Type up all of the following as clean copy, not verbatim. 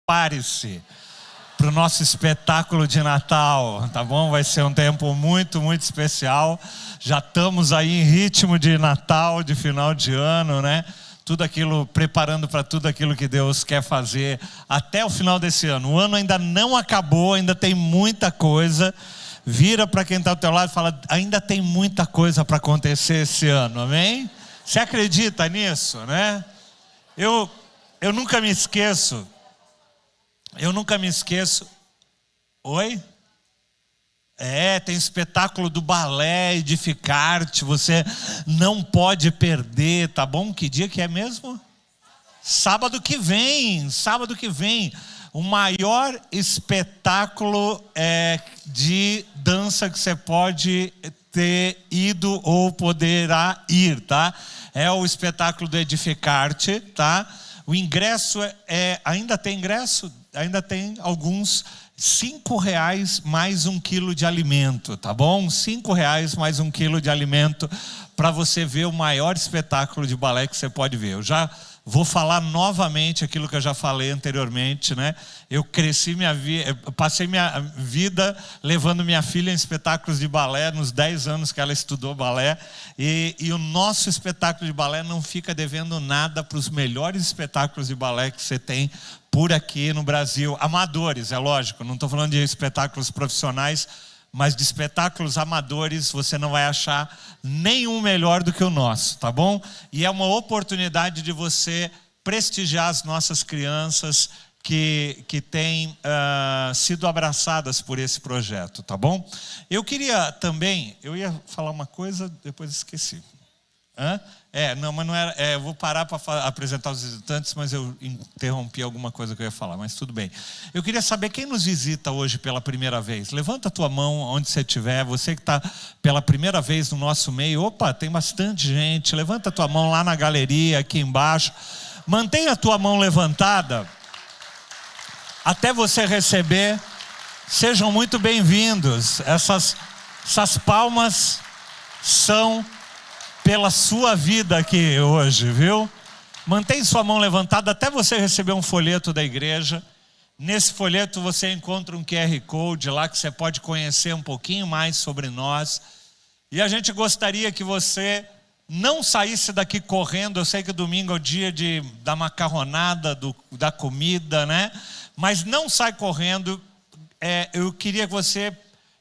Prepare-se para o nosso espetáculo de Natal, tá bom? Vai ser um tempo muito, muito especial. Já estamos aí em ritmo de Natal, de final de ano, né? Tudo aquilo, preparando para tudo aquilo que Deus quer fazer até o final desse ano. O ano ainda não acabou, ainda tem muita coisa. Vira para quem está ao teu lado e fala, ainda tem muita coisa para acontecer esse ano, amém? Você acredita nisso, né? Eu nunca me esqueço. Oi? Tem espetáculo do balé Edificar-te, você não pode perder, tá bom? Que dia que é mesmo? Sábado que vem. O maior espetáculo de dança que você pode ter ido ou poderá ir, tá? É o espetáculo do Edificar-te, tá? O ingresso ainda tem ingresso? Ainda tem alguns. R$5 mais 1 quilo de alimento, tá bom? R$5 mais 1 quilo de alimento para você ver o maior espetáculo de balé que você pode ver. Eu já vou falar novamente aquilo que eu já falei anteriormente, né? Eu passei minha vida levando minha filha em espetáculos de balé nos 10 anos que ela estudou balé, e o nosso espetáculo de balé não fica devendo nada para os melhores espetáculos de balé que você tem por aqui no Brasil. Amadores, é lógico, não estou falando de espetáculos profissionais, mas de espetáculos amadores você não vai achar nenhum melhor do que o nosso, tá bom? E é uma oportunidade de você prestigiar as nossas crianças que têm sido abraçadas por esse projeto, tá bom? Eu ia falar uma coisa, depois esqueci. Mas não era. Eu vou parar para apresentar os visitantes, mas eu interrompi alguma coisa que eu ia falar, mas tudo bem. Eu queria saber quem nos visita hoje pela primeira vez. Levanta a tua mão onde você estiver. Você que está pela primeira vez no nosso meio. Opa, tem bastante gente. Levanta a tua mão lá na galeria, aqui embaixo. Mantenha a tua mão levantada até você receber. Sejam muito bem-vindos. Essas palmas são pela sua vida aqui hoje, viu? Mantém sua mão levantada até você receber um folheto da igreja. Nesse folheto você encontra um QR Code lá que você pode conhecer um pouquinho mais sobre nós. E a gente gostaria que você não saísse daqui correndo. Eu sei que domingo é o dia da macarronada, da comida, né? Mas não sai correndo. Eu queria que você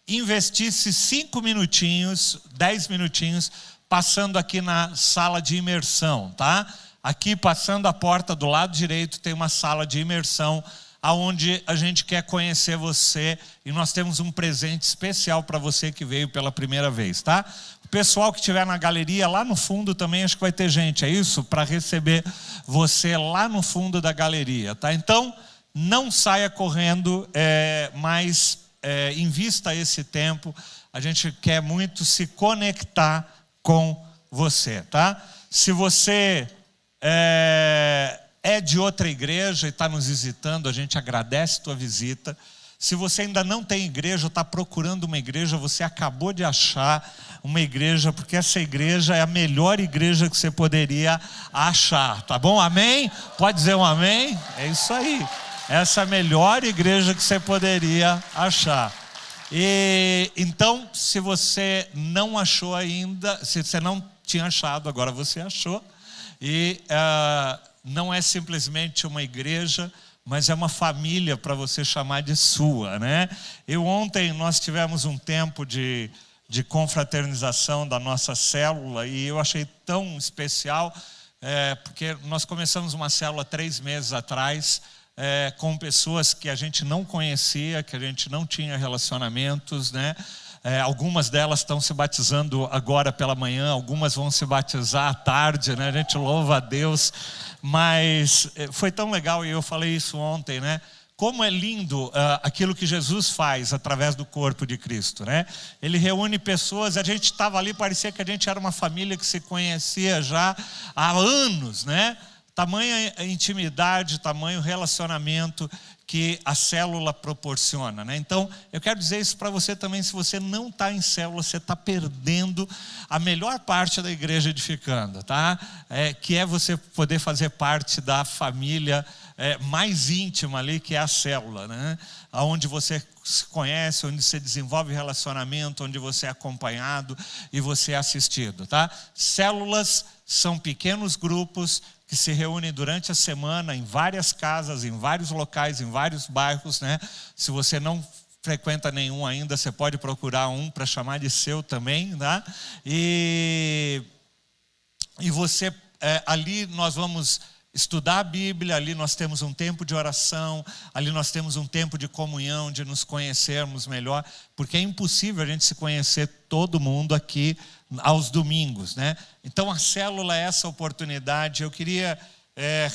investisse 5 minutinhos, 10 minutinhos, passando aqui na sala de imersão, tá? Aqui, passando a porta do lado direito, tem uma sala de imersão, onde a gente quer conhecer você, e nós temos um presente especial para você que veio pela primeira vez, tá? O pessoal que estiver na galeria, lá no fundo também, acho que vai ter gente, é isso? Para receber você lá no fundo da galeria, tá? Então, não saia correndo, mas invista esse tempo. A gente quer muito se conectar com você, tá? Se você é de outra igreja e está nos visitando, a gente agradece a tua visita. Se você ainda não tem igreja, está procurando uma igreja, você acabou de achar uma igreja, porque essa igreja é a melhor igreja que você poderia achar, tá bom? Amém? Pode dizer um amém? É isso aí. Essa é a melhor igreja que você poderia achar. E então, se você não achou ainda, se você não tinha achado, agora você achou. E não é simplesmente uma igreja, mas é uma família para você chamar de sua, né? Ontem nós tivemos um tempo de confraternização da nossa célula, e eu achei tão especial, porque nós começamos uma célula 3 meses atrás, com pessoas que a gente não conhecia, que a gente não tinha relacionamentos, né? Algumas delas estão se batizando agora pela manhã, algumas vão se batizar à tarde, né? A gente louva a Deus, mas foi tão legal, e eu falei isso ontem, né? Como é lindo aquilo que Jesus faz através do corpo de Cristo, né? Ele reúne pessoas, a gente estava ali, parecia que a gente era uma família que se conhecia já há anos, né? tamanha intimidade, tamanho relacionamento que a célula proporciona, né? Então, eu quero dizer isso para você também: se você não está em célula, você está perdendo a melhor parte da igreja edificando, tá? Que é você poder fazer parte da família mais íntima ali, que é a célula, né? Onde você se conhece, onde você desenvolve relacionamento, onde você é acompanhado e você é assistido, tá? Células são pequenos grupos que se reúnem durante a semana em várias casas, em vários locais, em vários bairros, né? Se você não frequenta nenhum ainda, você pode procurar um para chamar de seu também, tá? E você, ali nós vamos estudar a Bíblia, ali nós temos um tempo de oração, ali nós temos um tempo de comunhão, de nos conhecermos melhor, porque é impossível a gente se conhecer todo mundo aqui aos domingos, né? Então a célula é essa oportunidade. Eu queria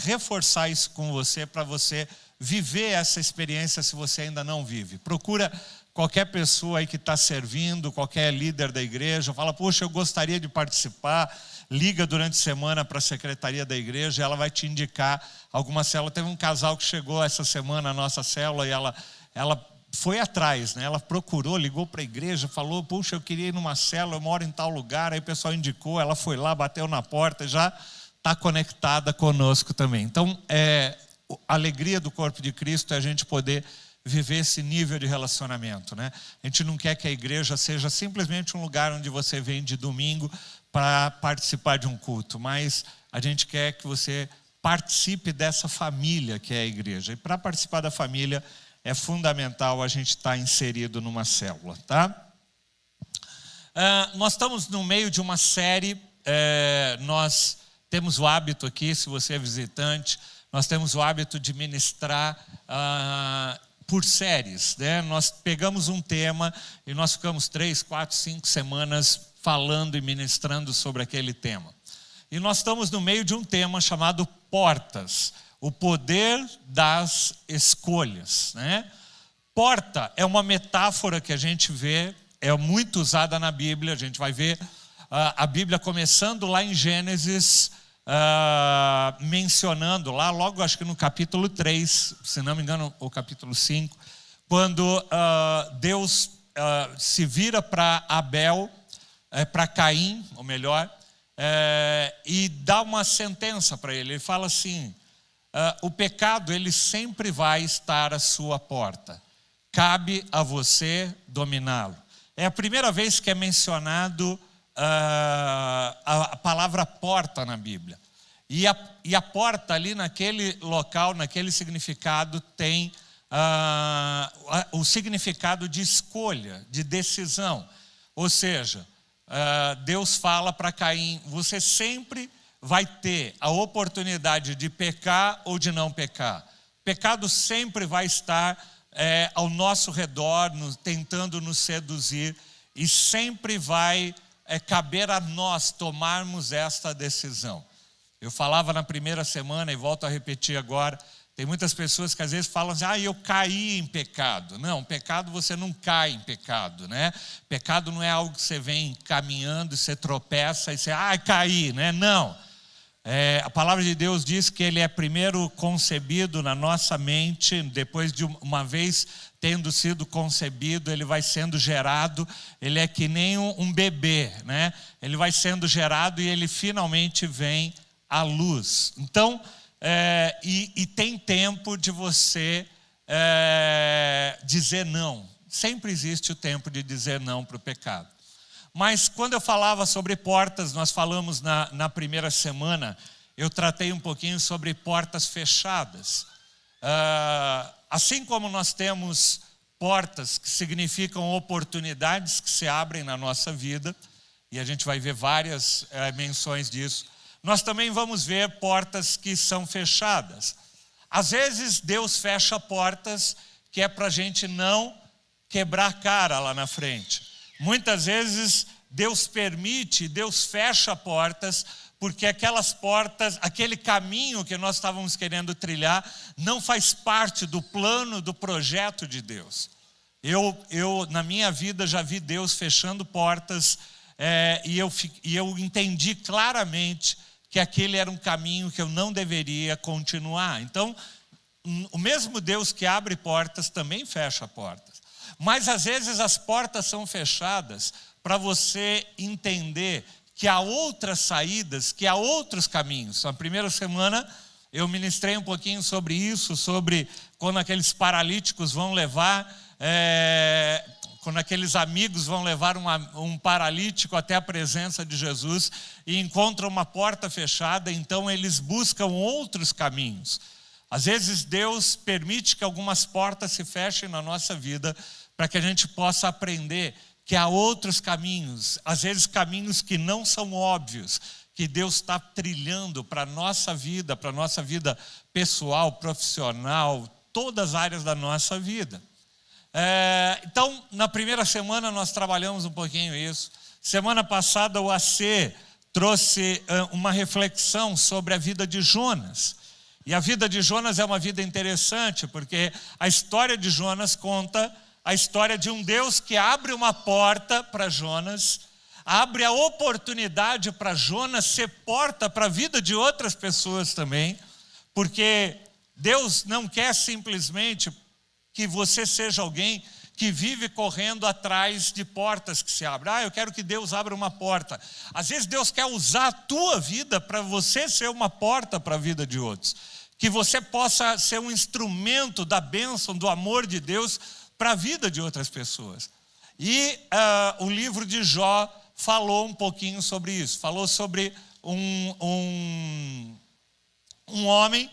reforçar isso com você, para você viver essa experiência se você ainda não vive. Procura qualquer pessoa aí que está servindo, qualquer líder da igreja, fala: poxa, eu gostaria de participar. Liga durante a semana para a secretaria da igreja, ela vai te indicar alguma célula. Teve um casal que chegou essa semana à nossa célula e ela foi atrás, né? Ela procurou, ligou para a igreja, falou: puxa, eu queria ir numa célula, eu moro em tal lugar. Aí o pessoal indicou, ela foi lá, bateu na porta e já está conectada conosco também. Então, a alegria do corpo de Cristo é a gente poder viver esse nível de relacionamento, né? A gente não quer que a igreja seja simplesmente um lugar onde você vem de domingo para participar de um culto, mas a gente quer que você participe dessa família que é a igreja. E para participar da família é fundamental a gente estar inserido numa célula, tá? Nós estamos no meio de uma série, nós temos o hábito aqui, se você é visitante, nós temos o hábito de ministrar por séries, né? Nós pegamos um tema e nós ficamos 3, 4, 5 semanas falando e ministrando sobre aquele tema. E nós estamos no meio de um tema chamado portas, o poder das escolhas, né? Porta é uma metáfora que a gente vê, é muito usada na Bíblia. A gente vai ver a Bíblia começando lá em Gênesis, mencionando lá, logo acho que no capítulo 3, se não me engano, o capítulo 5, quando Deus se vira para Abel, para Caim, ou melhor, e dá uma sentença para ele. Ele fala assim: o pecado, ele sempre vai estar à sua porta, cabe a você dominá-lo. É a primeira vez que é mencionado a palavra porta na Bíblia. E a porta ali naquele local, naquele significado, tem o significado de escolha, de decisão. Ou seja, Deus fala para Caim: você sempre vai ter a oportunidade de pecar ou de não pecar. Pecado sempre vai estar ao nosso redor, tentando nos seduzir, e sempre vai caber a nós tomarmos esta decisão. Eu falava na primeira semana e volto a repetir agora: tem muitas pessoas que às vezes falam assim: eu caí em pecado. Não, pecado, você não cai em pecado, né? Pecado não é algo que você vem caminhando e você tropeça e você, caí, né? Não. A palavra de Deus diz que ele é primeiro concebido na nossa mente, depois de uma vez tendo sido concebido, ele vai sendo gerado. Ele é que nem um bebê, né? Ele vai sendo gerado e ele finalmente vem à luz. Então, e tem tempo de você dizer não. Sempre existe o tempo de dizer não para o pecado. Mas quando eu falava sobre portas, nós falamos na primeira semana, eu tratei um pouquinho sobre portas fechadas. Assim como nós temos portas que significam oportunidades que se abrem na nossa vida, e a gente vai ver várias menções disso, nós também vamos ver portas que são fechadas. Às vezes Deus fecha portas que é para a gente não quebrar a cara lá na frente. Muitas vezes Deus permite, Deus fecha portas, porque aquelas portas, aquele caminho que nós estávamos querendo trilhar, não faz parte do plano, do projeto de Deus. Eu na minha vida já vi Deus fechando portas, e eu entendi claramente que aquele era um caminho que eu não deveria continuar. Então, o mesmo Deus que abre portas também fecha portas. Mas às vezes as portas são fechadas para você entender que há outras saídas, que há outros caminhos. Na primeira semana eu ministrei um pouquinho sobre isso, sobre quando aqueles paralíticos vão levar, quando aqueles amigos vão levar um paralítico até a presença de Jesus e encontram uma porta fechada, então eles buscam outros caminhos. Às vezes Deus permite que algumas portas se fechem na nossa vida para que a gente possa aprender que há outros caminhos, às vezes caminhos que não são óbvios, que Deus está trilhando para a nossa vida pessoal, profissional, todas as áreas da nossa vida. Então, na primeira semana nós trabalhamos um pouquinho isso. Semana passada o AC trouxe uma reflexão sobre a vida de Jonas. E a vida de Jonas é uma vida interessante, porque a história de Jonas conta a história de um Deus que abre uma porta para Jonas, abre a oportunidade para Jonas ser porta para a vida de outras pessoas também, porque Deus não quer simplesmente que você seja alguém que vive correndo atrás de portas que se abrem. Eu quero que Deus abra uma porta. Às vezes Deus quer usar a tua vida para você ser uma porta para a vida de outros. Que você possa ser um instrumento da bênção, do amor de Deus para a vida de outras pessoas. E o livro de Jó falou um pouquinho sobre isso. Falou sobre um homem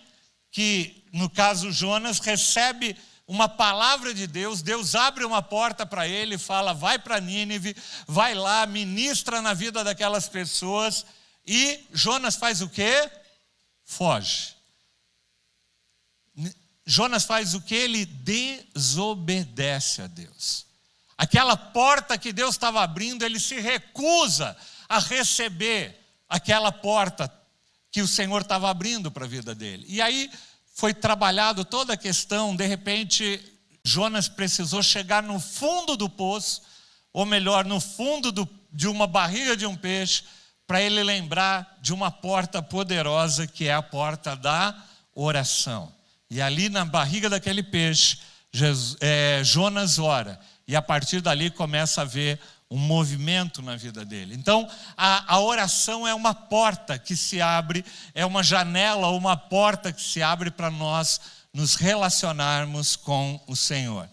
que, no caso Jonas, recebe uma palavra de Deus. Deus abre uma porta para ele e fala: vai para Nínive, vai lá, ministra na vida daquelas pessoas. E Jonas faz o quê? Foge. Jonas faz o quê? Ele desobedece a Deus. Aquela porta que Deus estava abrindo, ele se recusa a receber aquela porta que o Senhor estava abrindo para a vida dele. E aí foi trabalhado toda a questão. De repente, Jonas precisou chegar no fundo do poço, ou melhor, no fundo de uma barriga de um peixe, para ele lembrar de uma porta poderosa, que é a porta da oração. E ali na barriga daquele peixe, Jonas ora. E a partir dali começa a haver um movimento na vida dele. Então, a oração é uma porta que se abre, é uma janela, uma porta que se abre para nós nos relacionarmos com o Senhor.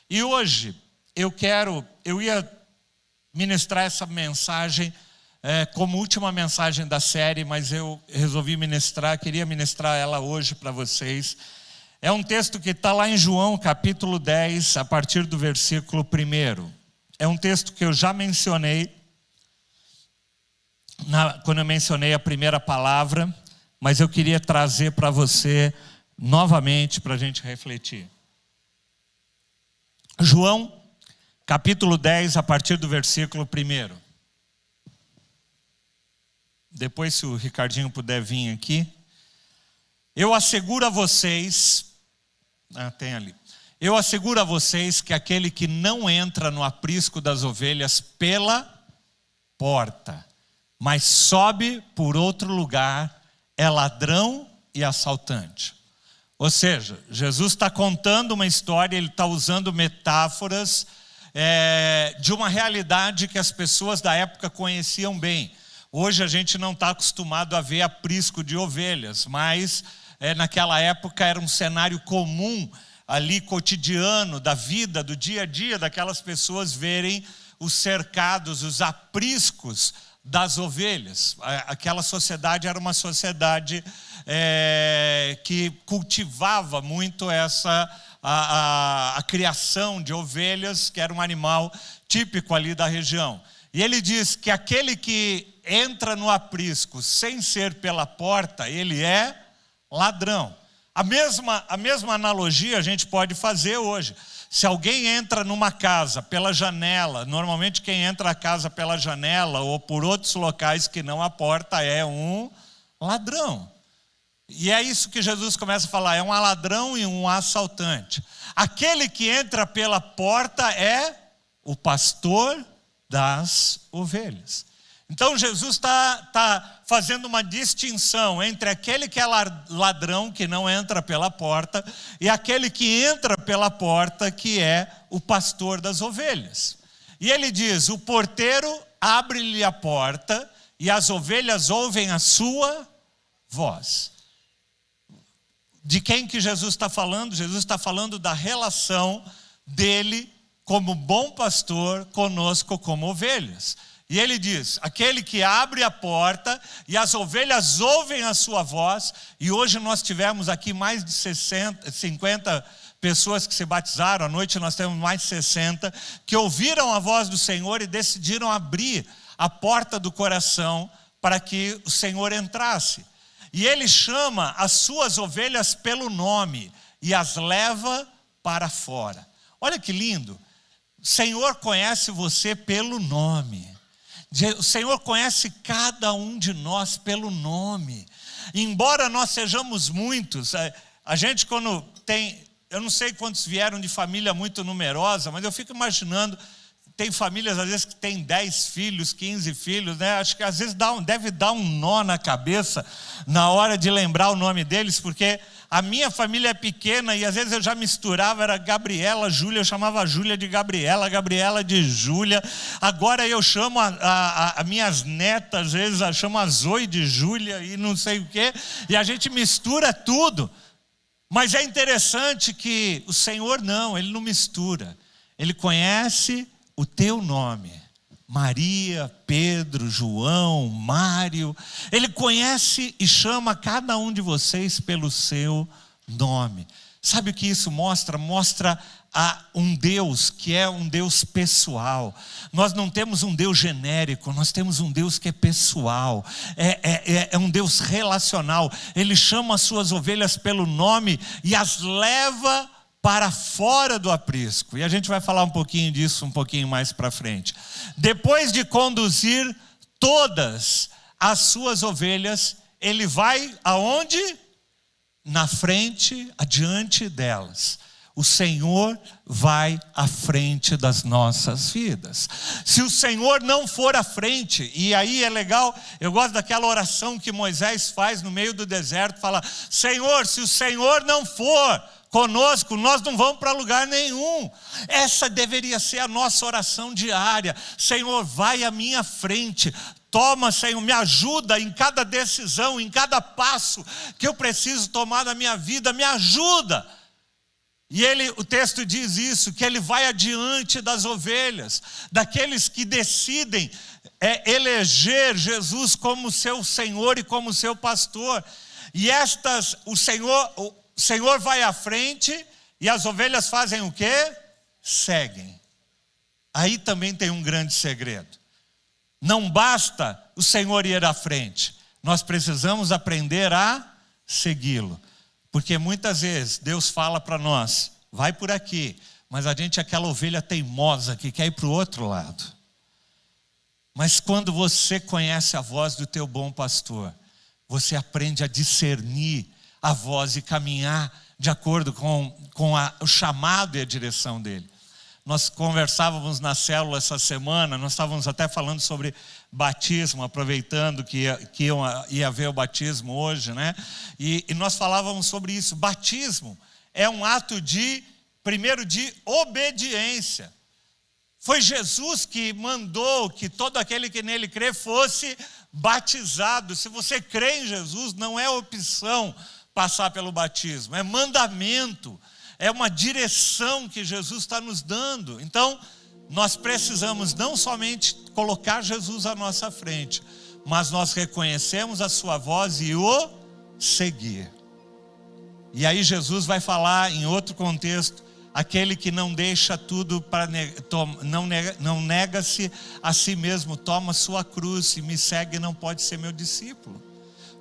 E hoje, eu ia ministrar essa mensagem como última mensagem da série, mas eu resolvi queria ministrar ela hoje para vocês. É um texto que está lá em João, capítulo 10, a partir do versículo 1. É um texto que eu já mencionei, quando eu mencionei a primeira palavra, mas eu queria trazer para você novamente, para a gente refletir. João, capítulo 10, a partir do versículo 1. Depois, se o Ricardinho puder vir aqui. Eu asseguro a vocês, tem ali. Eu asseguro a vocês que aquele que não entra no aprisco das ovelhas pela porta, mas sobe por outro lugar, é ladrão e assaltante. Ou seja, Jesus está contando uma história, ele está usando metáforas de uma realidade que as pessoas da época conheciam bem. Hoje a gente não está acostumado a ver aprisco de ovelhas, mas naquela época era um cenário comum ali, cotidiano, da vida, do dia a dia daquelas pessoas verem os cercados, os apriscos das ovelhas. Aquela sociedade era uma sociedade que cultivava muito a criação de ovelhas, que era um animal típico ali da região. E ele diz que aquele que entra no aprisco sem ser pela porta, ele é ladrão. A mesma analogia a gente pode fazer hoje. Se alguém entra numa casa pela janela, normalmente quem entra na casa pela janela ou por outros locais que não a porta é um ladrão. E é isso que Jesus começa a falar, é um ladrão e um assaltante. Aquele que entra pela porta é o pastor das ovelhas. Então Jesus está fazendo uma distinção entre aquele que é ladrão, que não entra pela porta, e aquele que entra pela porta, que é o pastor das ovelhas. E ele diz: o porteiro abre-lhe a porta e as ovelhas ouvem a sua voz. De quem que Jesus está falando? Jesus está falando da relação dele como bom pastor conosco como ovelhas. E ele diz: aquele que abre a porta e as ovelhas ouvem a sua voz. E hoje nós tivemos aqui mais de 50 pessoas que se batizaram. À noite nós temos mais de 60 que ouviram a voz do Senhor e decidiram abrir a porta do coração para que o Senhor entrasse. E ele chama as suas ovelhas pelo nome e as leva para fora. Olha que lindo. O Senhor conhece você pelo nome. O Senhor conhece cada um de nós pelo nome. Embora nós sejamos muitos, a gente quando tem, eu não sei quantos vieram de família muito numerosa, mas eu fico imaginando, tem famílias às vezes que tem 10 filhos, 15 filhos, né? Acho que às vezes deve dar um nó na cabeça na hora de lembrar o nome deles, porque a minha família é pequena e às vezes eu já misturava, era Gabriela, Júlia, eu chamava a Júlia de Gabriela, Gabriela de Júlia. Agora eu chamo a minhas netas, às vezes eu chamo a Zoe de Júlia e não sei o quê, e a gente mistura tudo. Mas é interessante que o Senhor não, Ele não mistura. Ele conhece o teu nome. Maria, Pedro, João, Mário. Ele conhece e chama cada um de vocês pelo seu nome. Sabe o que isso mostra? Mostra a um Deus que é um Deus pessoal. Nós não temos um Deus genérico, nós temos um Deus que é pessoal, é um Deus relacional. Ele chama as suas ovelhas pelo nome e as leva para fora do aprisco. E a gente vai falar um pouquinho disso um pouquinho mais para frente. Depois de conduzir todas as suas ovelhas, ele vai aonde? Na frente, adiante delas. O Senhor vai à frente das nossas vidas. Se o Senhor não for à frente, e aí é legal, eu gosto daquela oração que Moisés faz no meio do deserto, fala: Senhor, se o Senhor não for conosco, nós não vamos para lugar nenhum. Essa deveria ser a nossa oração diária. Senhor, vai à minha frente. Toma, Senhor, me ajuda em cada decisão, em cada passo que eu preciso tomar na minha vida, me ajuda. E o texto diz isso, que ele vai adiante das ovelhas, daqueles que decidem eleger Jesus como seu Senhor e como seu pastor. E o Senhor vai à frente e as ovelhas fazem o quê? Seguem. Aí também tem um grande segredo. Não basta o Senhor ir à frente, nós precisamos aprender a segui-lo. Porque muitas vezes Deus fala para nós: vai por aqui, mas a gente é aquela ovelha teimosa que quer ir para o outro lado. Mas quando você conhece a voz do teu bom pastor, você aprende a discernir a voz e caminhar de acordo com o chamado e a direção dele. Nós conversávamos na célula essa semana, nós estávamos até falando sobre batismo, aproveitando que ia haver o batismo hoje, né? E nós falávamos sobre isso. Batismo é um ato primeiro de obediência. Foi Jesus que mandou que todo aquele que nele crê fosse batizado. Se você crê em Jesus, não é opção passar pelo batismo, é mandamento. É uma direção que Jesus está nos dando. Então, nós precisamos não somente colocar Jesus à nossa frente, mas nós reconhecemos a sua voz e o seguir. E aí Jesus vai falar em outro contexto: aquele que não deixa tudo, não nega-se a si mesmo, toma sua cruz e me segue, não pode ser meu discípulo.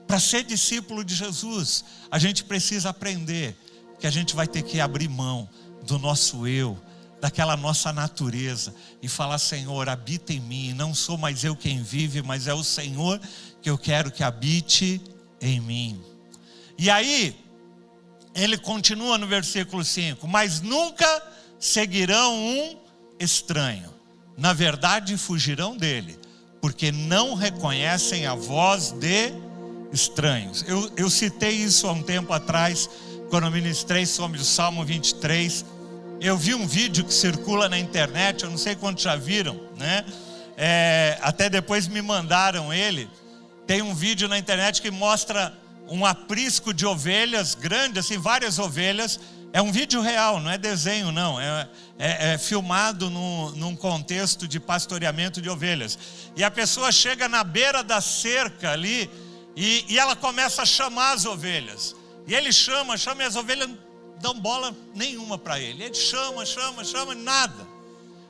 Para ser discípulo de Jesus, a gente precisa aprender que a gente vai ter que abrir mão do nosso eu, daquela nossa natureza, e falar: Senhor, habita em mim, não sou mais eu quem vive, mas é o Senhor que eu quero que habite em mim. E aí, ele continua no versículo 5: mas nunca seguirão um estranho, na verdade fugirão dele, porque não reconhecem a voz de estranhos. Eu citei isso há um tempo atrás, quando eu ministrei sobre o Salmo 23. Eu vi um vídeo que circula na internet, eu não sei quantos já viram, né? Até depois me mandaram ele. Tem um vídeo na internet que mostra um aprisco de ovelhas grande, assim, várias ovelhas. É um vídeo real, não é desenho não, é filmado num contexto de pastoreamento de ovelhas. E a pessoa chega na beira da cerca ali e ela começa a chamar as ovelhas. E ele chama e as ovelhas não dão bola nenhuma para ele. Ele chama, nada.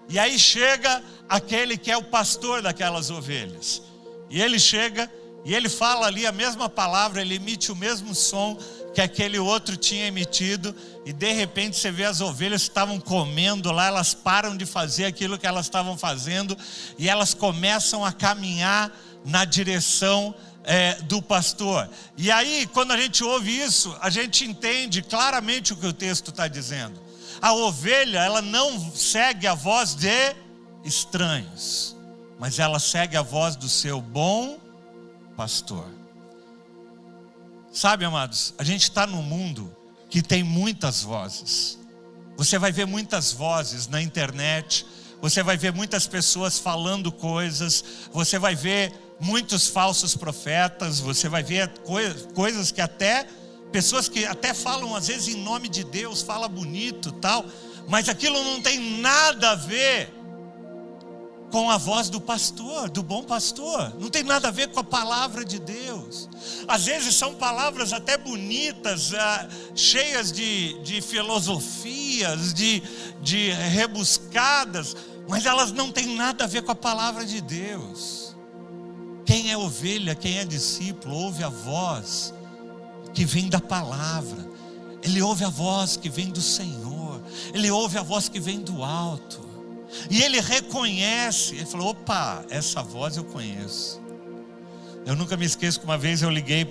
E aí chega aquele que é o pastor daquelas ovelhas. E ele chega e ele fala ali a mesma palavra, ele emite o mesmo som que aquele outro tinha emitido, e de repente você vê as ovelhas que estavam comendo lá, elas param de fazer aquilo que elas estavam fazendo, e elas começam a caminhar na direção do pastor. E aí, quando a gente ouve isso, a gente entende claramente o que o texto está dizendo. A ovelha, ela não segue a voz de estranhos, mas ela segue a voz do seu bom pastor. Sabe, amados, a gente está num mundo que tem muitas vozes. Você vai ver muitas vozes na internet, você vai ver muitas pessoas falando coisas, você vai ver muitos falsos profetas, você vai ver coisas que até, pessoas que até falam às vezes em nome de Deus, fala bonito tal, mas aquilo não tem nada a ver com a voz do pastor, do bom pastor. Não tem nada a ver com a palavra de Deus. Às vezes são palavras até bonitas, cheias de filosofias, de rebuscadas, mas elas não têm nada a ver com a palavra de Deus. Quem é ovelha, quem é discípulo, ouve a voz que vem da palavra. Ele ouve a voz que vem do Senhor. Ele ouve a voz que vem do alto. E ele reconhece, ele falou, opa, essa voz eu conheço. Eu nunca me esqueço que uma vez eu liguei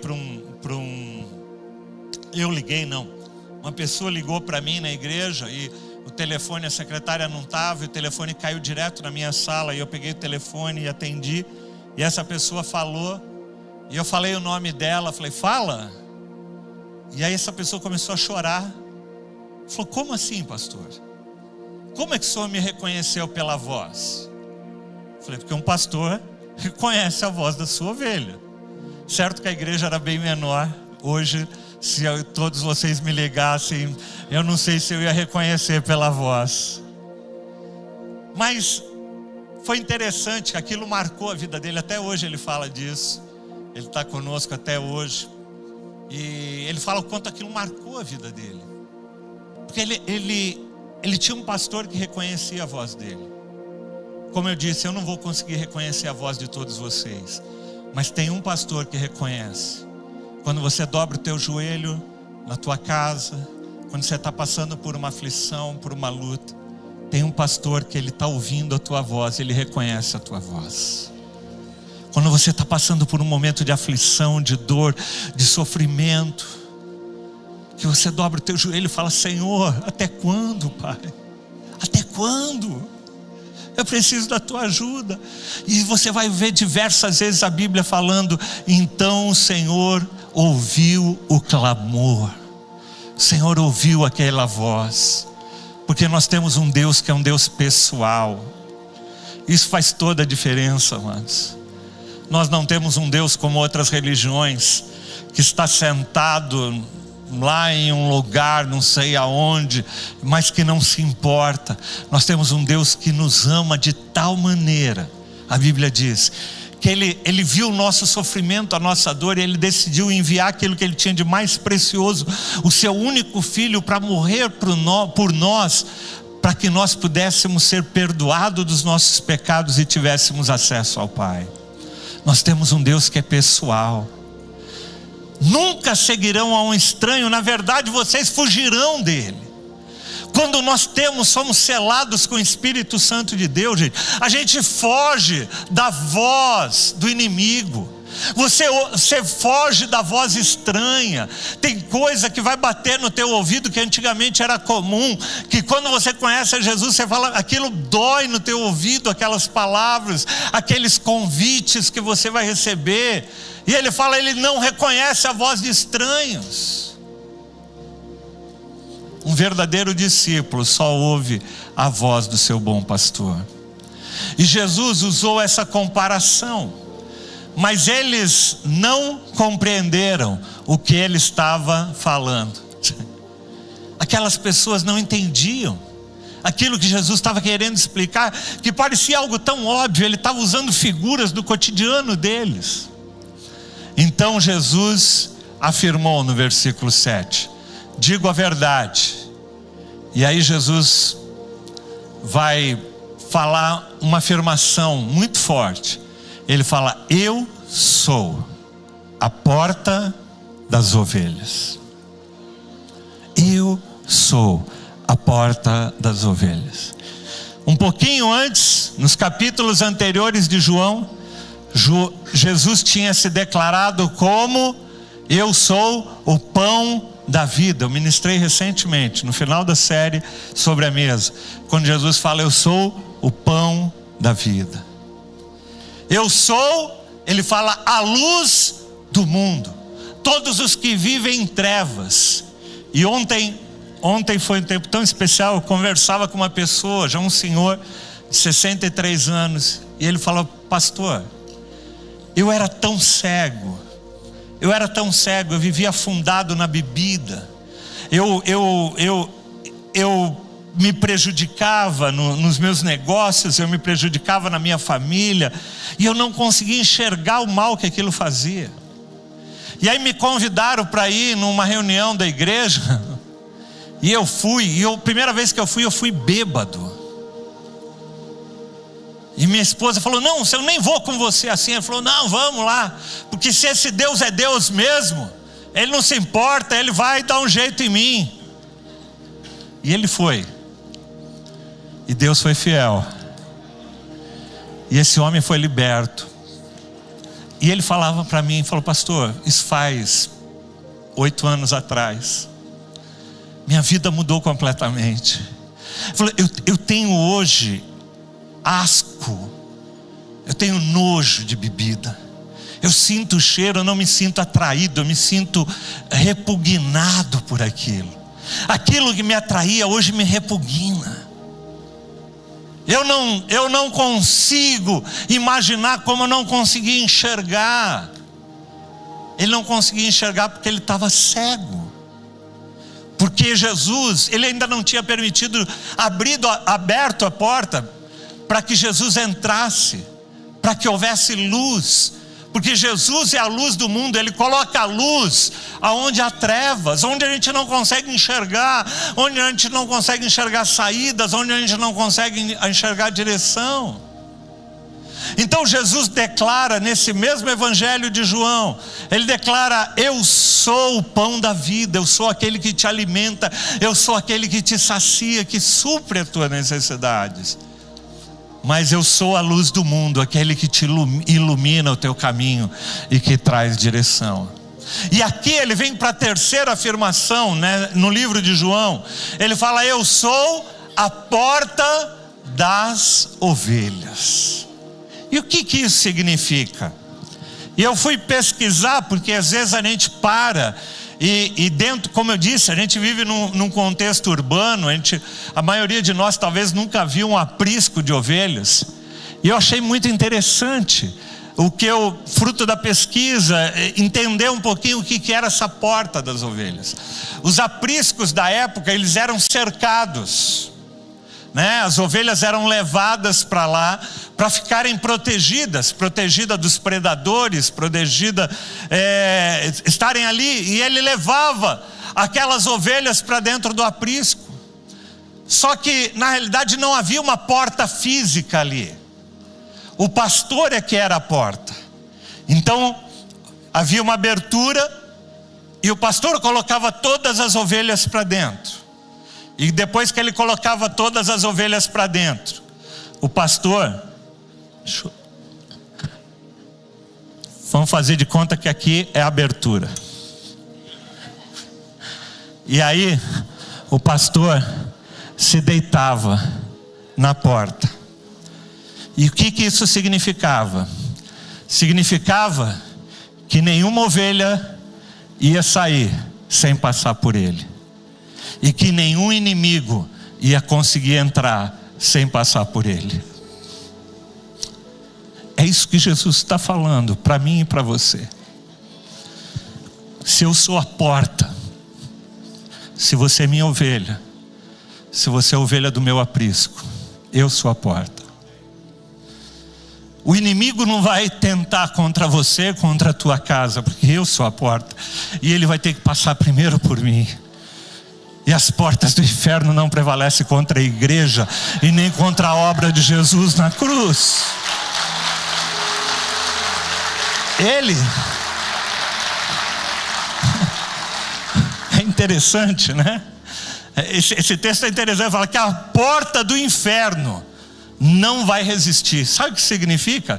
uma pessoa ligou para mim na igreja e o telefone, a secretária não estava, e o telefone caiu direto na minha sala, e eu peguei o telefone e atendi, e essa pessoa falou, e eu falei o nome dela, falei, fala. E aí essa pessoa começou a chorar. Falou, como assim, pastor? Como é que o senhor me reconheceu pela voz? Falei, porque um pastor reconhece a voz da sua ovelha. Certo que a igreja era bem menor. Hoje, se todos vocês me ligassem, eu não sei se eu ia reconhecer pela voz. Mas foi interessante que aquilo marcou a vida dele. Até hoje ele fala disso. Ele está conosco até hoje. E ele fala o quanto aquilo marcou a vida dele. Porque ele tinha um pastor que reconhecia a voz dele. Como eu disse, eu não vou conseguir reconhecer a voz de todos vocês, mas tem um pastor que reconhece. Quando você dobra o teu joelho na tua casa, quando você está passando por uma aflição, por uma luta, tem um pastor que ele está ouvindo a tua voz, ele reconhece a tua voz. Quando você está passando por um momento de aflição, de dor, de sofrimento, que você dobra o teu joelho e fala, Senhor, até quando, Pai? Até quando? Eu preciso da tua ajuda. E você vai ver diversas vezes a Bíblia falando, então o Senhor ouviu o clamor. O Senhor ouviu aquela voz. Porque nós temos um Deus que é um Deus pessoal. Isso faz toda a diferença, amados. Nós não temos um Deus como outras religiões, que está sentado lá em um lugar, não sei aonde, mas que não se importa. Nós temos um Deus que nos ama de tal maneira, a Bíblia diz, que Ele viu o nosso sofrimento, a nossa dor, e Ele decidiu enviar aquilo que Ele tinha de mais precioso, o seu único filho, para morrer por nós, para que nós pudéssemos ser perdoados dos nossos pecados e tivéssemos acesso ao Pai. Nós temos um Deus que é pessoal. Nunca seguirão a um estranho, na verdade vocês fugirão dele. Quando nós somos selados com o Espírito Santo de Deus, gente, a gente foge da voz do inimigo, Você foge da voz estranha. Tem coisa que vai bater no teu ouvido que antigamente era comum, que quando você conhece a Jesus, você fala, aquilo dói no teu ouvido, aquelas palavras, aqueles convites que você vai receber. E ele fala, ele não reconhece a voz de estranhos. Um verdadeiro discípulo só ouve a voz do seu bom pastor. E Jesus usou essa comparação, mas eles não compreenderam o que ele estava falando. Aquelas pessoas não entendiam aquilo que Jesus estava querendo explicar, que parecia algo tão óbvio. Ele estava usando figuras do cotidiano deles. Então Jesus afirmou no versículo 7, digo a verdade. E aí Jesus vai falar uma afirmação muito forte. Ele fala, eu sou a porta das ovelhas. Eu sou a porta das ovelhas. Um pouquinho antes, nos capítulos anteriores de João, Jesus tinha se declarado como, eu sou o pão da vida. Eu ministrei recentemente, no final da série, sobre a mesa, quando Jesus fala, eu sou o pão da vida. Eu sou, ele fala, a luz do mundo. Todos os que vivem em trevas. E ontem foi um tempo tão especial. Eu conversava com uma pessoa, já um senhor de 63 anos, e ele falou, pastor, eu era tão cego, eu vivia afundado na bebida, eu me prejudicava nos meus negócios, eu me prejudicava na minha família, e eu não conseguia enxergar o mal que aquilo fazia. E aí me convidaram para ir numa reunião da igreja, e eu fui, a primeira vez que eu fui bêbado. E minha esposa falou, não, eu nem vou com você assim. Ela falou, não, vamos lá, porque se esse Deus é Deus mesmo, Ele não se importa, Ele vai dar um jeito em mim. E Ele foi. E Deus foi fiel. E esse homem foi liberto. E ele falava para mim, falou, pastor, isso faz 8 anos atrás. Minha vida mudou completamente. Falou, eu tenho hoje asco, eu tenho nojo de bebida. Eu sinto o cheiro, eu não me sinto atraído, eu me sinto repugnado por aquilo. Aquilo que me atraía hoje me repugna. Eu não consigo imaginar como eu não conseguia enxergar. Ele não conseguia enxergar porque ele estava cego. Porque Jesus, ele ainda não tinha permitido, aberto a porta para que Jesus entrasse, para que houvesse luz. Porque Jesus é a luz do mundo, Ele coloca a luz aonde há trevas, onde a gente não consegue enxergar, onde a gente não consegue enxergar saídas, onde a gente não consegue enxergar direção. Então Jesus declara nesse mesmo evangelho de João, Ele declara, eu sou o pão da vida, eu sou aquele que te alimenta, eu sou aquele que te sacia, que supre as tuas necessidades. Mas eu sou a luz do mundo, aquele que te ilumina o teu caminho e que traz direção. E aqui ele vem para a terceira afirmação, né, no livro de João. Ele fala, eu sou a porta das ovelhas. E o que isso significa? E eu fui pesquisar, porque às vezes a gente para e dentro, como eu disse, a gente vive num contexto urbano, a maioria de nós talvez nunca viu um aprisco de ovelhas. E eu achei muito interessante fruto da pesquisa, entender um pouquinho o que era essa porta das ovelhas. Os apriscos da época, eles eram cercados, né? As ovelhas eram levadas para lá para ficarem protegidas dos predadores, estarem ali. E ele levava aquelas ovelhas para dentro do aprisco. Só que na realidade não havia uma porta física ali. O pastor é que era a porta. Então havia uma abertura e o pastor colocava todas as ovelhas para dentro. E depois que ele colocava todas as ovelhas para dentro, o pastor Vamos fazer de conta que aqui é a abertura. E aí, o pastor se deitava na porta. E o que isso significava? Significava que nenhuma ovelha ia sair sem passar por ele. E que nenhum inimigo ia conseguir entrar sem passar por ele. É isso que Jesus está falando para mim e para você. Se eu sou a porta, se você é minha ovelha, se você é a ovelha do meu aprisco, eu sou a porta. O inimigo não vai tentar contra você, contra a tua casa, porque eu sou a porta. E ele vai ter que passar primeiro por mim. E as portas do inferno não prevalecem contra a igreja e nem contra a obra de Jesus na cruz. Ele é interessante, né? Esse texto é interessante, fala que a porta do inferno não vai resistir. Sabe o que significa?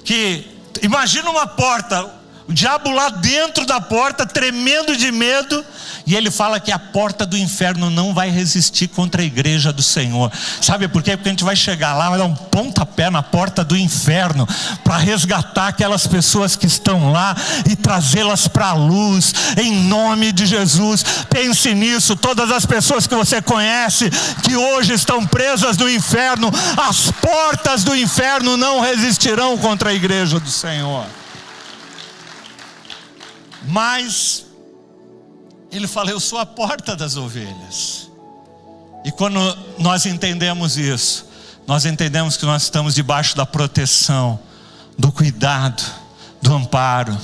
Que imagina uma porta, o diabo lá dentro da porta, tremendo de medo, e ele fala que a porta do inferno não vai resistir contra a igreja do Senhor. Sabe por quê? Porque a gente vai chegar lá, vai dar um pontapé na porta do inferno, para resgatar aquelas pessoas que estão lá e trazê-las para a luz, em nome de Jesus. Pense nisso, todas as pessoas que você conhece, que hoje estão presas no inferno, as portas do inferno não resistirão contra a igreja do Senhor. Mas ele fala, eu sou a porta das ovelhas. E quando nós entendemos isso, nós entendemos que nós estamos debaixo da proteção, do cuidado, do amparo.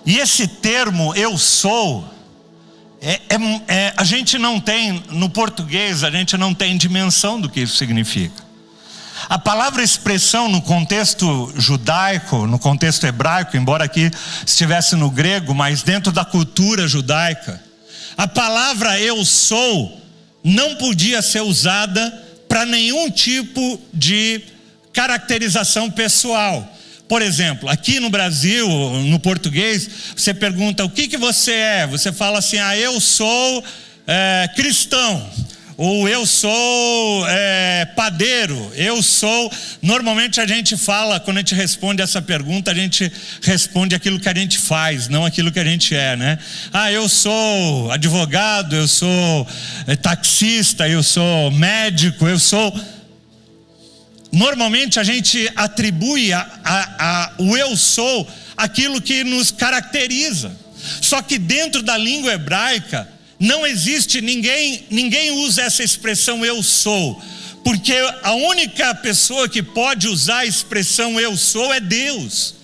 E esse termo, eu sou, a gente não tem, no português, a gente não tem dimensão do que isso significa. A palavra expressão no contexto judaico, no contexto hebraico, embora aqui estivesse no grego, mas dentro da cultura judaica, a palavra eu sou não podia ser usada para nenhum tipo de caracterização pessoal. Por exemplo, aqui no Brasil, no português, você pergunta o que você é? Você fala assim, eu sou cristão. Ou eu sou padeiro, eu sou... Normalmente a gente fala, quando a gente responde essa pergunta, a gente responde aquilo que a gente faz, não aquilo que a gente é, né? Eu sou advogado, eu sou taxista, eu sou médico, eu sou... Normalmente a gente atribui o eu sou aquilo que nos caracteriza. Só que dentro da língua hebraica, não existe, ninguém usa essa expressão eu sou, porque a única pessoa que pode usar a expressão eu sou é Deus.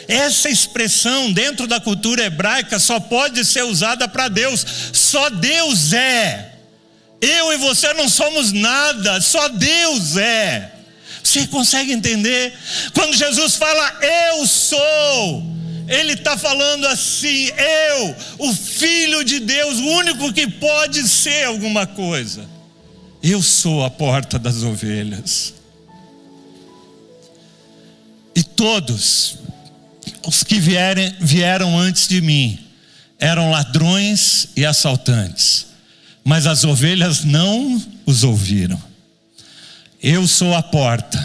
Essa expressão dentro da cultura hebraica só pode ser usada para Deus, só Deus é. Eu e você não somos nada, só Deus é. Você consegue entender? Quando Jesus fala eu sou, Ele está falando assim, eu, o Filho de Deus, o único que pode ser alguma coisa. Eu sou a porta das ovelhas. E todos os que vieram antes de mim eram ladrões e assaltantes, mas as ovelhas não os ouviram. Eu sou a porta,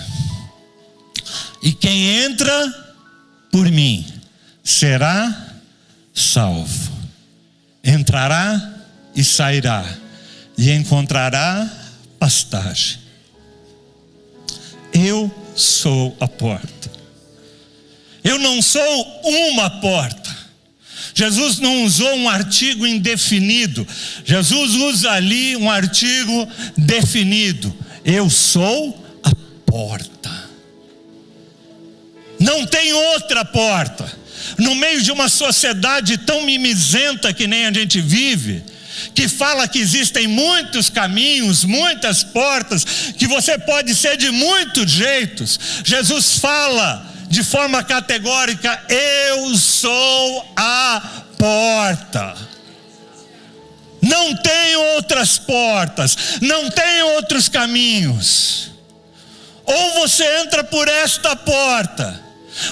e quem entra por mim será salvo. Entrará e sairá, e encontrará pastagem. Eu sou a porta. Eu não sou uma porta. Jesus não usou um artigo indefinido. Jesus usa ali um artigo definido. Eu sou a porta. Não tem outra porta. No meio de uma sociedade tão mimizenta que nem a gente vive, que fala que existem muitos caminhos, muitas portas, que você pode ser de muitos jeitos, Jesus fala de forma categórica, eu sou a porta. Não tem outras portas, não tem outros caminhos. Ou você entra por esta porta,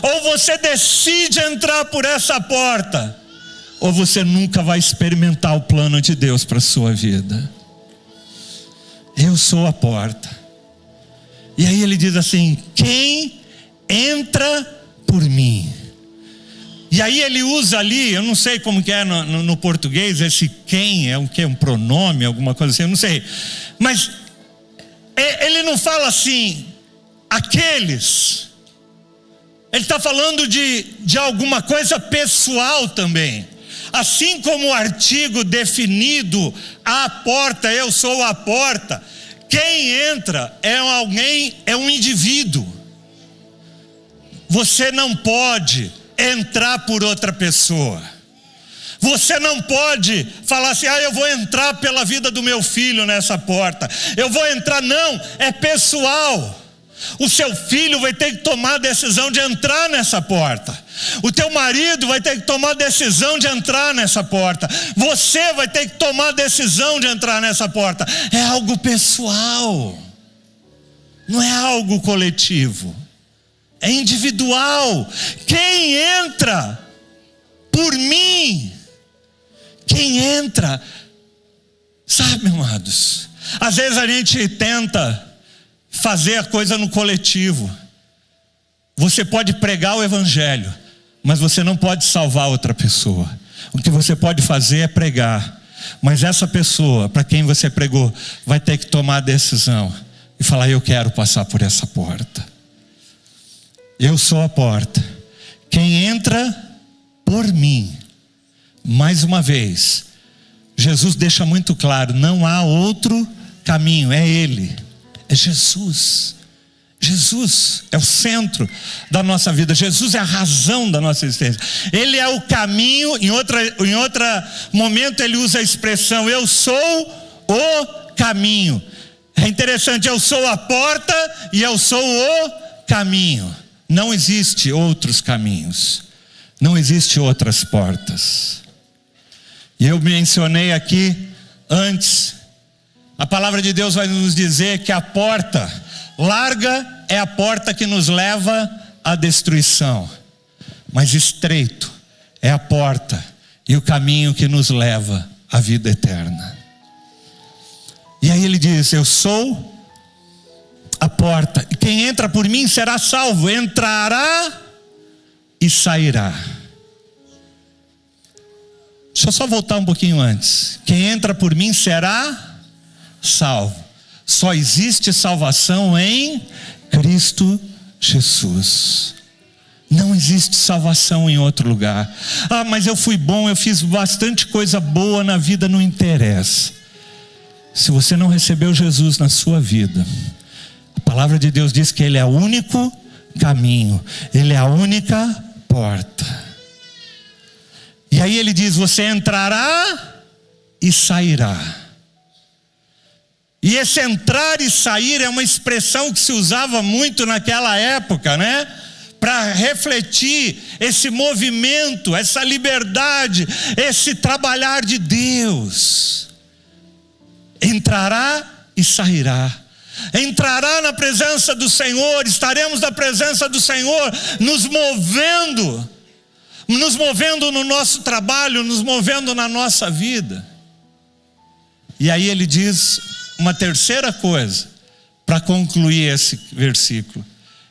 Ou você decide entrar por essa porta, ou você nunca vai experimentar o plano de Deus para a sua vida. Eu sou a porta. E aí ele diz assim: quem entra por mim. E aí ele usa ali, eu não sei como que é no português, esse quem, é o que? Um pronome, alguma coisa assim, eu não sei. Mas ele não fala assim, aqueles. Ele está falando de alguma coisa pessoal também. Assim como o artigo definido, a porta, eu sou a porta. Quem entra é alguém, é um indivíduo. Você não pode entrar por outra pessoa. Você não pode falar assim: eu vou entrar pela vida do meu filho nessa porta. Eu vou entrar, não, é pessoal. O seu filho vai ter que tomar a decisão de entrar nessa porta. O teu marido vai ter que tomar a decisão de entrar nessa porta. Você vai ter que tomar a decisão de entrar nessa porta. É algo pessoal. Não é algo coletivo. É individual. Quem entra por mim, quem entra, sabe, amados, às vezes a gente tenta fazer a coisa no coletivo. Você pode pregar o evangelho, mas você não pode salvar outra pessoa. O que você pode fazer é pregar, mas essa pessoa para quem você pregou vai ter que tomar a decisão e falar: eu quero passar por essa porta. Eu sou a porta. Quem entra por mim, mais uma vez, Jesus deixa muito claro: não há outro caminho, é Ele, é Jesus. Jesus é o centro da nossa vida. Jesus é a razão da nossa existência. Ele é o caminho. Em outro momento ele usa a expressão: eu sou o caminho. É interessante, eu sou a porta e eu sou o caminho. Não existe outros caminhos, não existe outras portas. E eu mencionei aqui antes, a palavra de Deus vai nos dizer que a porta larga é a porta que nos leva à destruição, mas estreito é a porta e o caminho que nos leva à vida eterna. E aí ele diz: eu sou a porta, e quem entra por mim será salvo, entrará e sairá. Deixa eu só voltar um pouquinho antes. Quem entra por mim será salvo. Só existe salvação em Cristo Jesus. Não existe salvação em outro lugar. Mas eu fui bom, eu fiz bastante coisa boa na vida. Não interessa. Se você não recebeu Jesus na sua vida, a palavra de Deus diz que Ele é o único caminho, Ele é a única porta. E aí ele diz: você entrará e sairá. E esse entrar e sair é uma expressão que se usava muito naquela época, né? Para refletir esse movimento, essa liberdade, esse trabalhar de Deus. Entrará e sairá. Entrará na presença do Senhor, estaremos na presença do Senhor, nos movendo no nosso trabalho, nos movendo na nossa vida. E aí ele diz uma terceira coisa, para concluir esse versículo.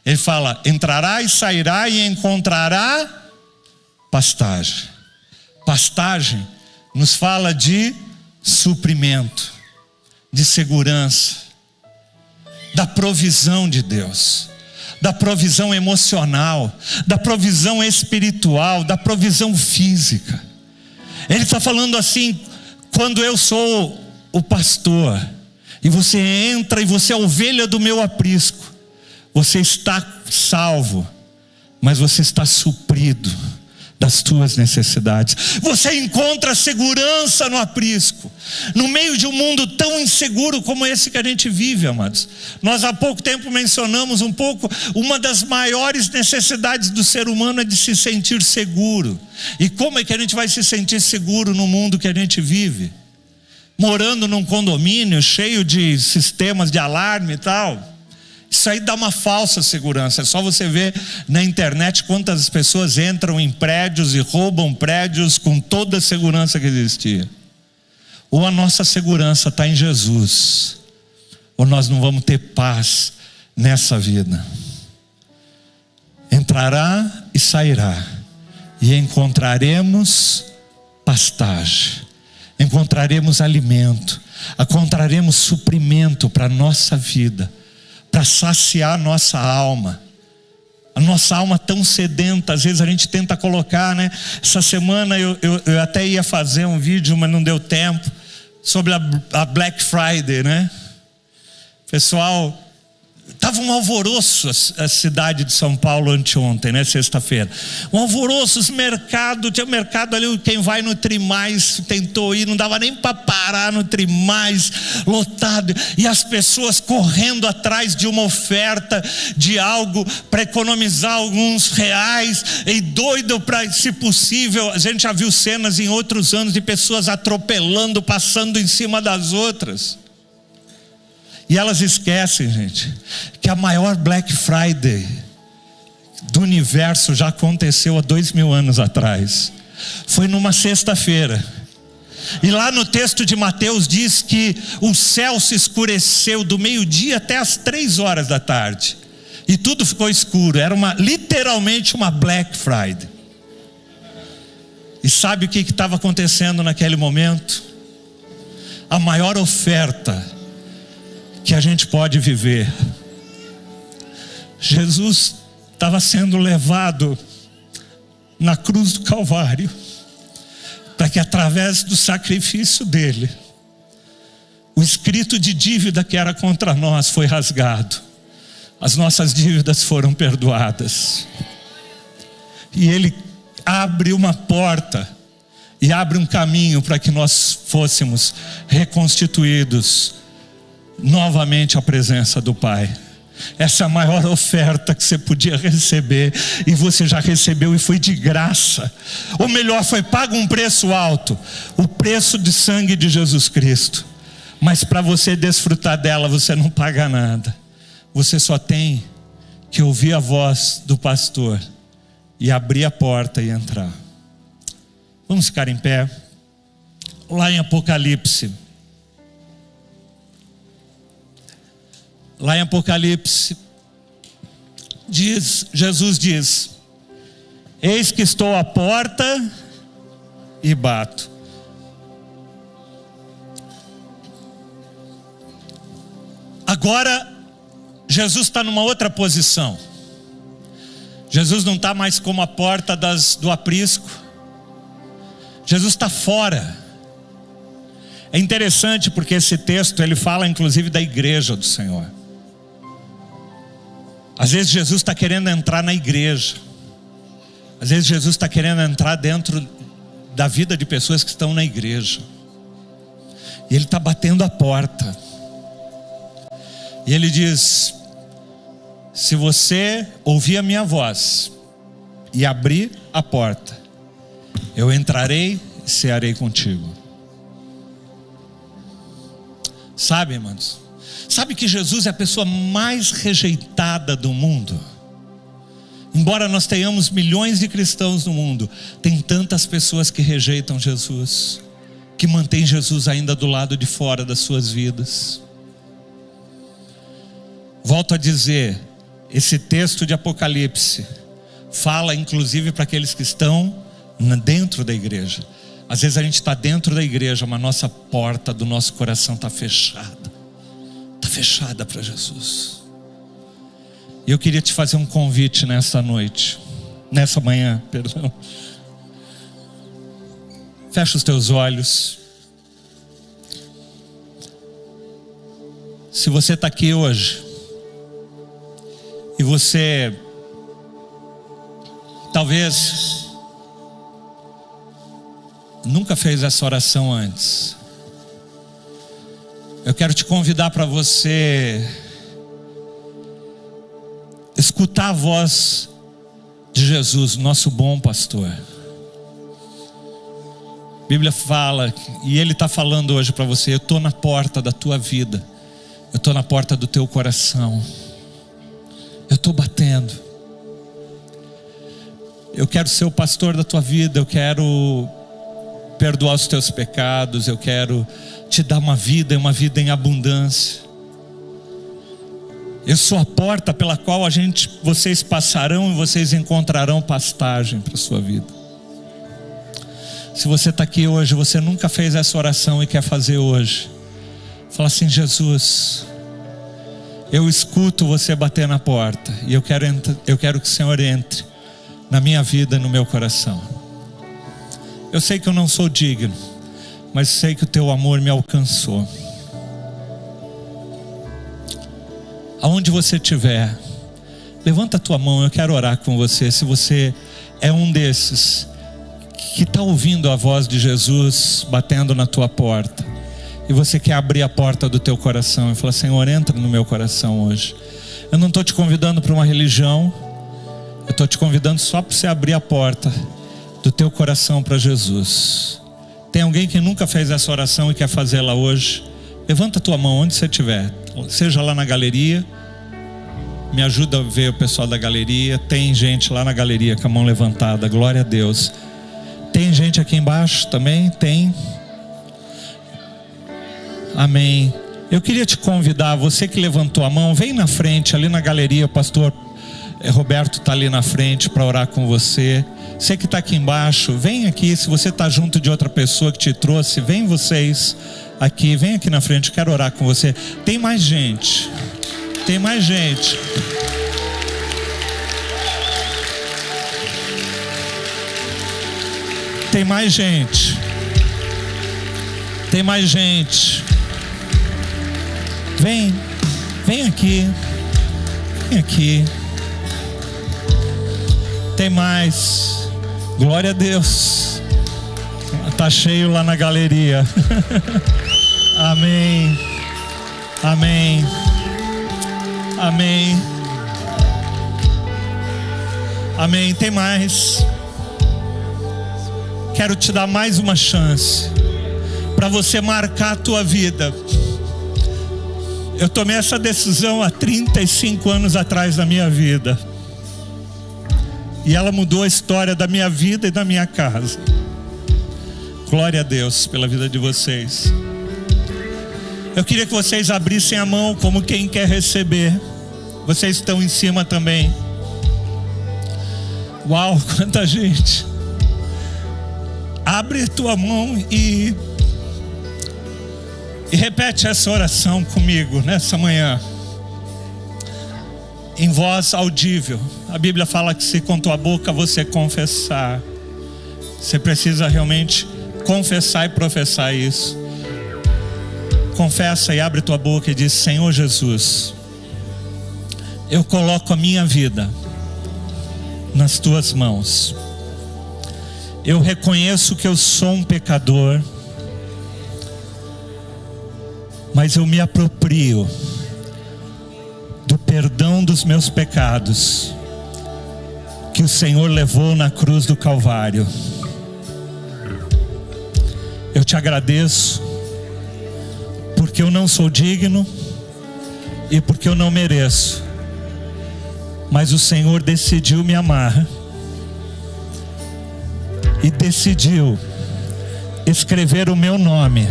Ele fala: entrará e sairá e encontrará pastagem. Pastagem nos fala de suprimento, de segurança, da provisão de Deus, da provisão emocional, da provisão espiritual, da provisão física. Ele está falando assim: quando eu sou o pastor, e você entra e você é ovelha do meu aprisco, você está salvo, mas você está suprido das tuas necessidades. Você encontra segurança no aprisco, no meio de um mundo tão inseguro como esse que a gente vive, amados. Nós há pouco tempo mencionamos um pouco, uma das maiores necessidades do ser humano é de se sentir seguro. E como é que a gente vai se sentir seguro no mundo que a gente vive? Morando num condomínio cheio de sistemas de alarme e tal. Isso aí dá uma falsa segurança. É só você ver na internet quantas pessoas entram em prédios e roubam prédios com toda a segurança que existia. Ou a nossa segurança está em Jesus, ou nós não vamos ter paz nessa vida. Entrará e sairá, e encontraremos pastagem, encontraremos alimento, encontraremos suprimento para a nossa vida, para saciar a nossa alma. A nossa alma tão sedenta, às vezes a gente tenta colocar, né? Essa semana eu até ia fazer um vídeo, mas não deu tempo, sobre a Black Friday, né? Pessoal, estava um alvoroço a cidade de São Paulo anteontem, né? Sexta-feira. Um alvoroço, os mercados, tinha mercado ali, quem vai no Trimais tentou ir, não dava nem para parar no Trimais, lotado. E as pessoas correndo atrás de uma oferta de algo para economizar alguns reais, e doido para, se possível, a gente já viu cenas em outros anos de pessoas atropelando, passando em cima das outras. E elas esquecem, gente, que a maior Black Friday do universo já aconteceu há 2000 anos atrás. Foi numa sexta-feira. E lá no texto de Mateus diz que o céu se escureceu do meio-dia até as 3 horas da tarde. E tudo ficou escuro. Era literalmente uma Black Friday. E sabe o que estava acontecendo naquele momento? A maior oferta que a gente pode viver. Jesus estava sendo levado na cruz do Calvário, para que através do sacrifício dele, o escrito de dívida que era contra nós foi rasgado, as nossas dívidas foram perdoadas, e ele abre uma porta e abre um caminho para que nós fôssemos reconstituídos novamente à presença do Pai. Essa é a maior oferta que você podia receber, e você já recebeu, e foi de graça. Ou melhor, foi pago um preço alto, o preço de sangue de Jesus Cristo. Mas para você desfrutar dela, você não paga nada. Você só tem que ouvir a voz do pastor e abrir a porta e entrar. Vamos ficar em pé. Lá em Apocalipse, Jesus diz: eis que estou à porta e bato. Agora Jesus está numa outra posição. Jesus não está mais como a porta do aprisco. Jesus está fora. É interessante porque esse texto ele fala inclusive da igreja do Senhor. Às vezes Jesus está querendo entrar na igreja. Às vezes Jesus está querendo entrar dentro da vida de pessoas que estão na igreja. E ele está batendo a porta. E ele diz: se você ouvir a minha voz e abrir a porta, eu entrarei e cearei contigo. Sabe, irmãos? Sabe que Jesus é a pessoa mais rejeitada do mundo? Embora nós tenhamos milhões de cristãos no mundo, tem tantas pessoas que rejeitam Jesus, que mantêm Jesus ainda do lado de fora das suas vidas. Volto a dizer, esse texto de Apocalipse fala inclusive para aqueles que estão dentro da igreja. Às vezes a gente está dentro da igreja, mas a nossa porta do nosso coração está fechada. Está fechada para Jesus. E eu queria te fazer um convite nessa manhã. Fecha os teus olhos. Se você está aqui hoje e você talvez nunca fez essa oração antes, eu quero te convidar para você escutar a voz de Jesus, nosso bom pastor. A Bíblia fala, e Ele está falando hoje para você: eu estou na porta da tua vida, eu estou na porta do teu coração. Eu estou batendo. Eu quero ser o pastor da tua vida. Eu quero perdoar os teus pecados. Eu quero te dar uma vida em abundância. Eu sou a porta pela qual vocês passarão e vocês encontrarão pastagem para a sua vida. Se você está aqui hoje, você nunca fez essa oração e quer fazer hoje, fala assim: Jesus, eu escuto você bater na porta e eu quero que o Senhor entre na minha vida e no meu coração. Eu sei que eu não sou digno, mas sei que o teu amor me alcançou. Aonde você estiver, levanta a tua mão, eu quero orar com você. Se você é um desses que está ouvindo a voz de Jesus batendo na tua porta, e você quer abrir a porta do teu coração e falar: Senhor, entra no meu coração hoje. Eu não estou te convidando para uma religião, eu estou te convidando só para você abrir a porta do teu coração para Jesus. Tem alguém que nunca fez essa oração e quer fazê-la hoje? Levanta a tua mão onde você estiver, seja lá na galeria. Me ajuda a ver o pessoal da galeria. Tem gente lá na galeria com a mão levantada, glória a Deus. Tem gente aqui embaixo também? Tem. Amém. Eu queria te convidar, você que levantou a mão, vem na frente, ali na galeria, o pastor Roberto está ali na frente para orar com você. Você que está aqui embaixo, vem aqui. Se você está junto de outra pessoa que te trouxe, vem vocês aqui, vem aqui na frente, eu quero orar com você. Tem mais gente. Tem mais gente. Tem mais gente. Tem mais gente. Vem aqui. Vem aqui. Tem mais. Glória a Deus. Tá cheio lá na galeria. Amém. Amém. Amém. Amém. Tem mais. Quero te dar mais uma chance para você marcar a tua vida. Eu tomei essa decisão há 35 anos atrás da minha vida, e ela mudou a história da minha vida e da minha casa. Glória a Deus pela vida de vocês. Eu queria que vocês abrissem a mão como quem quer receber. Vocês estão em cima também. Uau, quanta gente. Abre tua mão e repete essa oração comigo nessa manhã, em voz audível. A Bíblia fala que se com tua boca você confessar, você precisa realmente confessar e professar isso. Confessa e abre tua boca e diz: Senhor Jesus, eu coloco a minha vida nas tuas mãos. Eu reconheço que eu sou um pecador, mas eu me aproprio do perdão dos meus pecados que o Senhor levou na cruz do Calvário. Eu te agradeço porque eu não sou digno e porque eu não mereço, mas o Senhor decidiu me amar e decidiu escrever o meu nome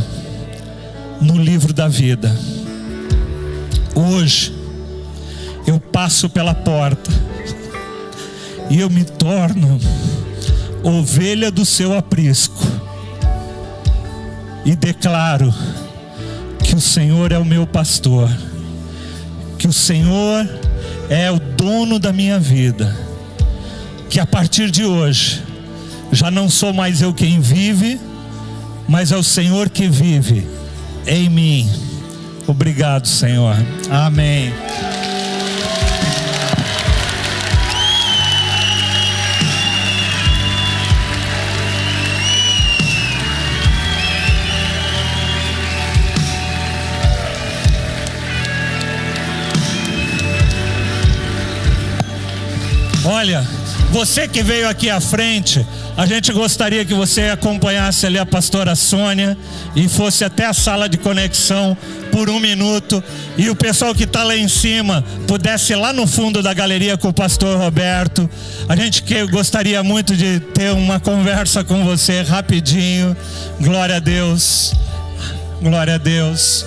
no livro da vida. Hoje eu passo pela porta e eu me torno ovelha do seu aprisco e declaro que o Senhor é o meu pastor, que o Senhor é o dono da minha vida, que a partir de hoje já não sou mais eu quem vive, mas é o Senhor que vive em mim. Obrigado, Senhor. Amém. Olha, você que veio aqui à frente, a gente gostaria que você acompanhasse ali a pastora Sônia e fosse até a sala de conexão. por 1 minuto, e o pessoal que está lá em cima pudesse ir lá no fundo da galeria com o pastor Roberto. A gente gostaria muito de ter uma conversa com você rapidinho. Glória a Deus, glória a Deus.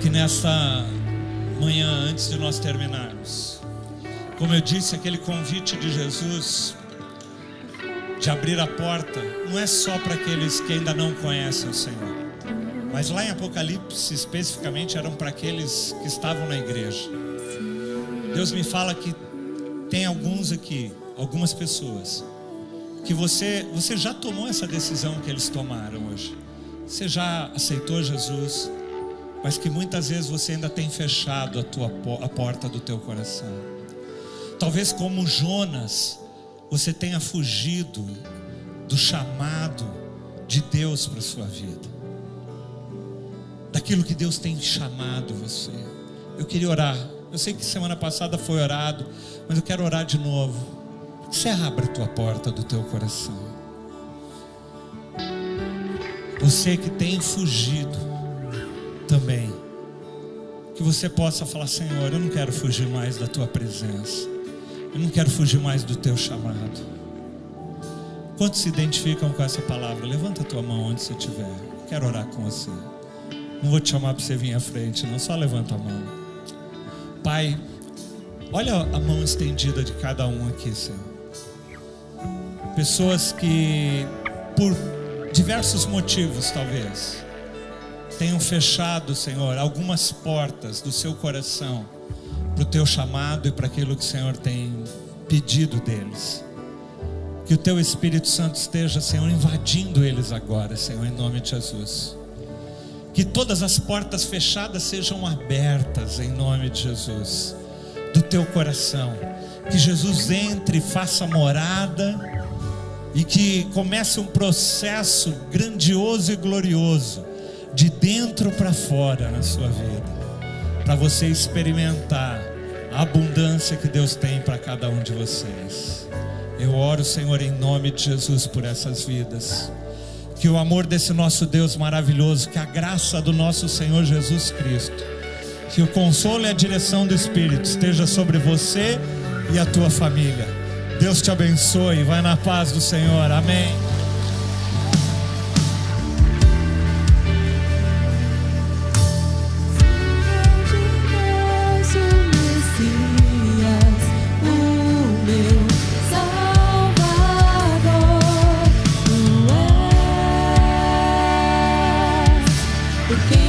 Que nessa manhã, antes de nós terminarmos, como eu disse, aquele convite de Jesus de abrir a porta não é só para aqueles que ainda não conhecem o Senhor, mas lá em Apocalipse especificamente eram para aqueles que estavam na igreja. Deus me fala que tem alguns aqui, algumas pessoas, que você já tomou essa decisão que eles tomaram hoje. Você já aceitou Jesus, mas que muitas vezes você ainda tem fechado a porta do teu coração. Talvez como Jonas, você tenha fugido do chamado de Deus para a sua vida, daquilo que Deus tem chamado você. Eu queria orar. Eu sei que semana passada foi orado, mas eu quero orar de novo. Você abre a tua porta do teu coração. Você que tem fugido também, que você possa falar: Senhor, eu não quero fugir mais da tua presença, eu não quero fugir mais do teu chamado. Quantos se identificam com essa palavra? Levanta a tua mão onde você estiver. Quero orar com você. Não vou te chamar para você vir à frente, não. Só levanta a mão. Pai, olha a mão estendida de cada um aqui, Senhor. Pessoas que, por diversos motivos talvez, tenham fechado, Senhor, algumas portas do seu coração para o teu chamado e para aquilo que o Senhor tem pedido deles. Que o teu Espírito Santo esteja, Senhor, invadindo eles agora, Senhor, em nome de Jesus. Que todas as portas fechadas sejam abertas em nome de Jesus, do teu coração. Que Jesus entre e faça morada e que comece um processo grandioso e glorioso de dentro para fora na sua vida, para você experimentar a abundância que Deus tem para cada um de vocês. Eu oro, Senhor, em nome de Jesus por essas vidas. Que o amor desse nosso Deus maravilhoso, que a graça do nosso Senhor Jesus Cristo, que o consolo e a direção do Espírito esteja sobre você e a tua família. Deus te abençoe. Vai na paz do Senhor. Amém. Porque